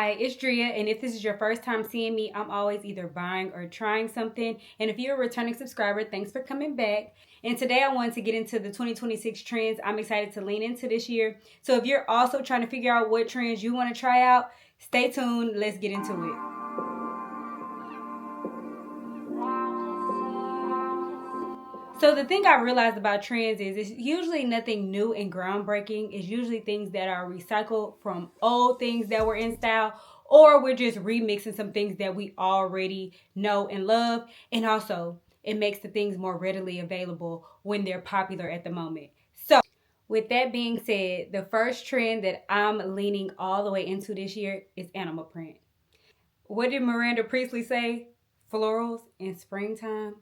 Hi, it's Drea, and if this is your first time seeing me, I'm always either buying or trying something. And if you're a returning subscriber, thanks for coming back. And today I wanted to get into the 2026 trends I'm excited to lean into this year. So if you're also trying to figure out what trends you want to try out, stay tuned. Let's get into it. So the thing I realized about trends is it's usually nothing new and groundbreaking. It's usually things that are recycled from old things that were in style, or we're just remixing some things that we already know and love. And also, it makes the things more readily available when they're popular at the moment. So with that being said, the first trend that I'm leaning all the way into this year is animal print. What did Miranda Priestley say? Florals in springtime?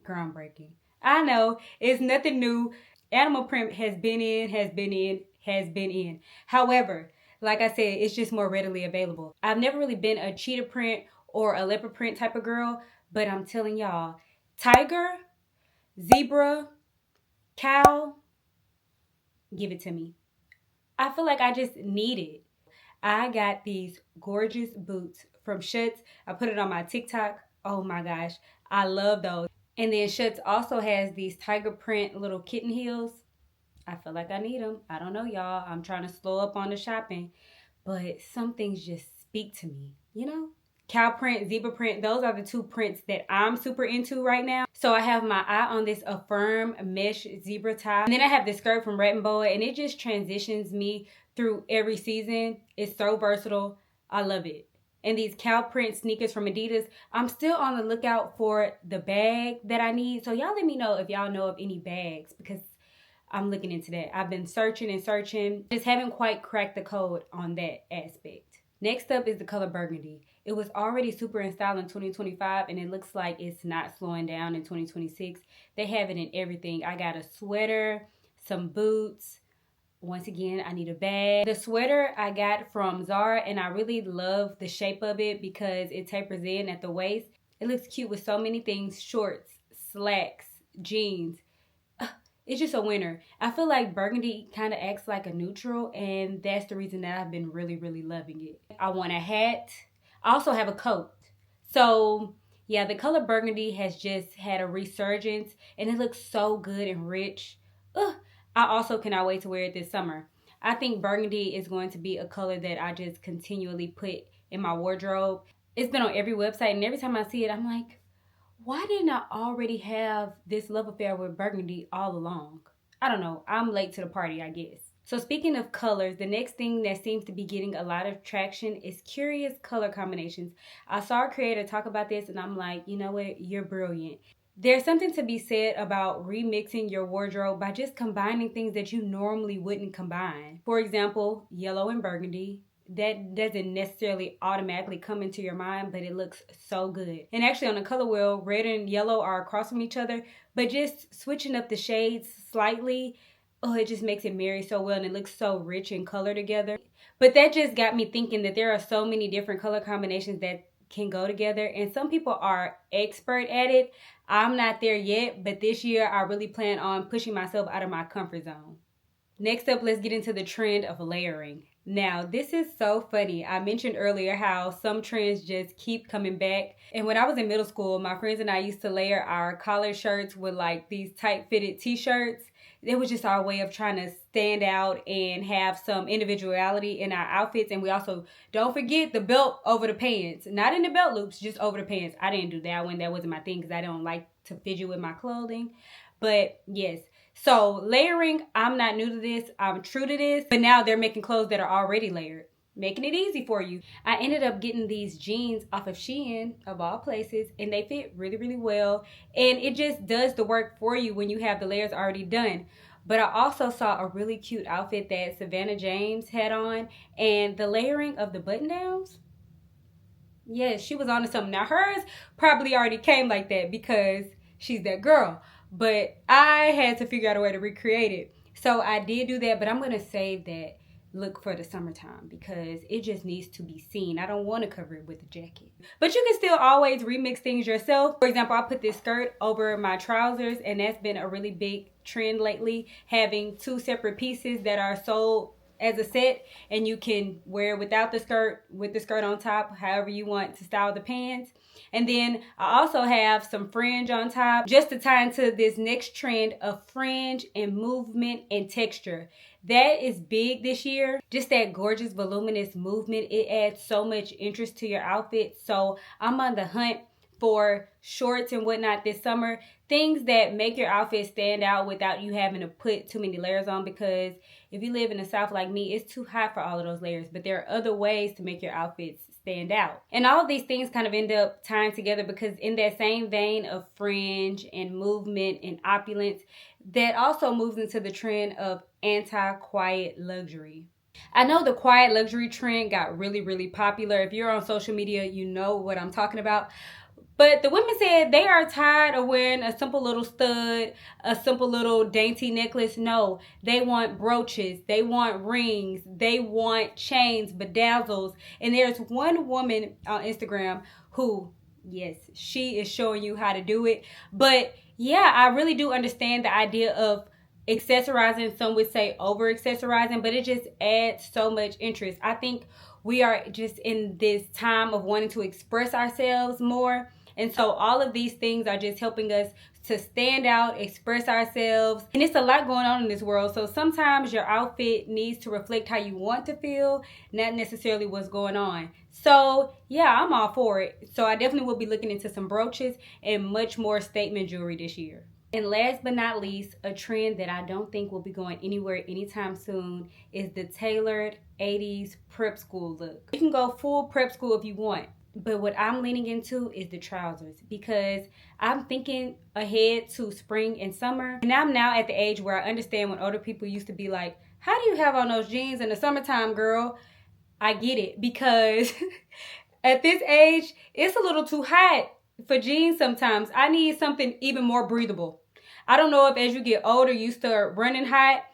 Groundbreaking. I know, it's nothing new. Animal print has been in. However, like I said, it's just more readily available. I've never really been a cheetah print or a leopard print type of girl, but I'm telling y'all, tiger, zebra, cow, give it to me. I feel like I just need it. I got these gorgeous boots from Sept. I put it on my TikTok. Oh my gosh, I love those. And then Sept also has these tiger print little kitten heels. I feel like I need them. I don't know, y'all. I'm trying to slow up on the shopping. But some things just speak to me, you know? Cow print, zebra print, those are the two prints that I'm super into right now. So I have my eye on this Affirm mesh zebra top. And then I have this skirt from Rat & Boa, and it just transitions me through every season. It's so versatile. I love it. And these cow print sneakers from Adidas, I'm still on the lookout for the bag that I need. So y'all let me know if y'all know of any bags, because I'm looking into that. I've been searching and searching. Just haven't quite cracked the code on that aspect. Next up is the color burgundy. It was already super in style in 2025, and it looks like it's not slowing down in 2026. They have it in everything. I got a sweater, some boots. Once again, I need a bag. The sweater I got from Zara, and I really love the shape of it because it tapers in at the waist. It looks cute with so many things: shorts, slacks, jeans. It's just a winner. I feel like burgundy kind of acts like a neutral, and that's the reason that I've been really, really loving it. I want a hat. I also have a coat. So yeah, the color burgundy has just had a resurgence, and it looks so good and rich. Ugh. I also cannot wait to wear it this summer. I think burgundy is going to be a color that I just continually put in my wardrobe. It's been on every website, and every time I see it, I'm like, why didn't I already have this love affair with burgundy all along? I don't know. I'm late to the party, I guess. So speaking of colors, the next thing that seems to be getting a lot of traction is curious color combinations. I saw a creator talk about this, and I'm like, you know what? You're brilliant. There's something to be said about remixing your wardrobe by just combining things that you normally wouldn't combine. For example, yellow and burgundy. That doesn't necessarily automatically come into your mind, but it looks so good. And actually on the color wheel, red and yellow are across from each other, but just switching up the shades slightly, oh, it just makes it marry so well, and it looks so rich in color together. But that just got me thinking that there are so many different color combinations that can go together, and some people are expert at it. I'm not there yet, but this year I really plan on pushing myself out of my comfort zone. Next up, let's get into the trend of layering. Now, this is so funny. I mentioned earlier how some trends just keep coming back. And when I was in middle school, my friends and I used to layer our collar shirts with like these tight fitted t-shirts. It was just our way of trying to stand out and have some individuality in our outfits. And we also, don't forget the belt over the pants. Not in the belt loops, just over the pants. I didn't do that one. That wasn't my thing because I don't like to fidget with my clothing. But yes. So layering, I'm not new to this. I'm true to this. But now they're making clothes that are already layered, making it easy for you. I ended up getting these jeans off of Shein, of all places, and they fit really, really well. And it just does the work for you when you have the layers already done. But I also saw a really cute outfit that Savannah James had on, and the layering of the button downs. Yes, she was onto something. Now hers probably already came like that because she's that girl. But I had to figure out a way to recreate it. So I did do that, but I'm going to save that look for the summertime because it just needs to be seen. I don't want to cover it with a jacket. But you can still always remix things yourself. For example, I put this skirt over my trousers, and that's been a really big trend lately, having two separate pieces that are sold as a set, and you can wear it without the skirt, with the skirt on top, however you want to style the pants. And then I also have some fringe on top just to tie into this next trend of fringe and movement and texture. That is big this year. Just that gorgeous voluminous movement. It adds so much interest to your outfit. So I'm on the hunt for shorts and whatnot this summer. Things that make your outfit stand out without you having to put too many layers on, because if you live in the South like me, it's too hot for all of those layers. But there are other ways to make your outfits stand out. And all of these things kind of end up tying together, because in that same vein of fringe and movement and opulence, that also moves into the trend of anti-quiet luxury. I know the quiet luxury trend got really, really popular. If you're on social media, you know what I'm talking about. But the women said they are tired of wearing a simple little stud, a simple little dainty necklace. No, they want brooches, they want rings, they want chains, bedazzles. And there's one woman on Instagram who, yes, she is showing you how to do it. But yeah, I really do understand the idea of accessorizing. Some would say over accessorizing, but it just adds so much interest. I think we are just in this time of wanting to express ourselves more. And so all of these things are just helping us to stand out, express ourselves. And it's a lot going on in this world. So sometimes your outfit needs to reflect how you want to feel, not necessarily what's going on. So yeah, I'm all for it. So I definitely will be looking into some brooches and much more statement jewelry this year. And last but not least, a trend that I don't think will be going anywhere anytime soon is the tailored 80s prep school look. You can go full prep school if you want. But what I'm leaning into is the trousers, because I'm thinking ahead to spring and summer. And I'm now at the age where I understand when older people used to be like, how do you have on those jeans in the summertime, girl? I get it, because at this age, it's a little too hot for jeans sometimes. I need something even more breathable. I don't know if as you get older, you start running hot.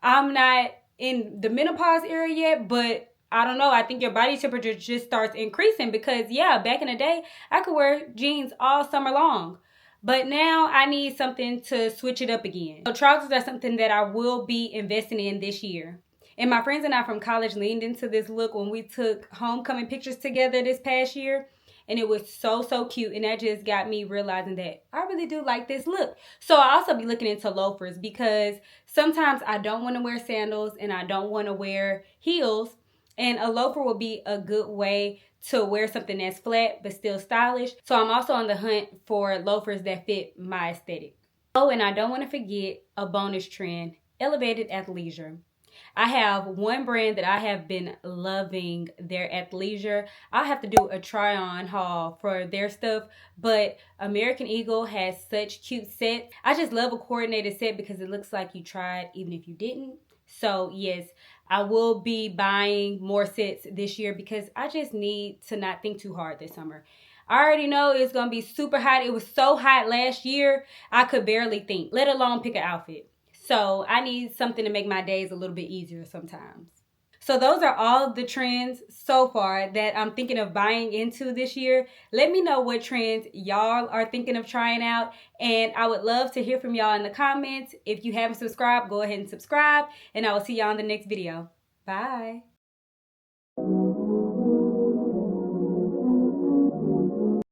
I'm not in the menopause area yet, but I don't know. I think your body temperature just starts increasing, because yeah, back in the day, I could wear jeans all summer long. But now I need something to switch it up again. So trousers are something that I will be investing in this year. And my friends and I from college leaned into this look when we took homecoming pictures together this past year. And it was so, so cute. And that just got me realizing that I really do like this look. So I'll also be looking into loafers, because sometimes I don't want to wear sandals and I don't want to wear heels. And a loafer will be a good way to wear something that's flat but still stylish. So I'm also on the hunt for loafers that fit my aesthetic. Oh, and I don't want to forget a bonus trend, elevated athleisure. I have one brand that I have been loving, their athleisure. I'll have to do a try on haul for their stuff, but American Eagle has such cute sets. I just love a coordinated set because it looks like you tried even if you didn't. So yes, I will be buying more sets this year because I just need to not think too hard this summer. I already know it's going to be super hot. It was so hot last year, I could barely think, let alone pick an outfit. So I need something to make my days a little bit easier sometimes. So those are all of the trends so far that I'm thinking of buying into this year. Let me know what trends y'all are thinking of trying out. And I would love to hear from y'all in the comments. If you haven't subscribed, go ahead and subscribe. And I will see y'all in the next video. Bye.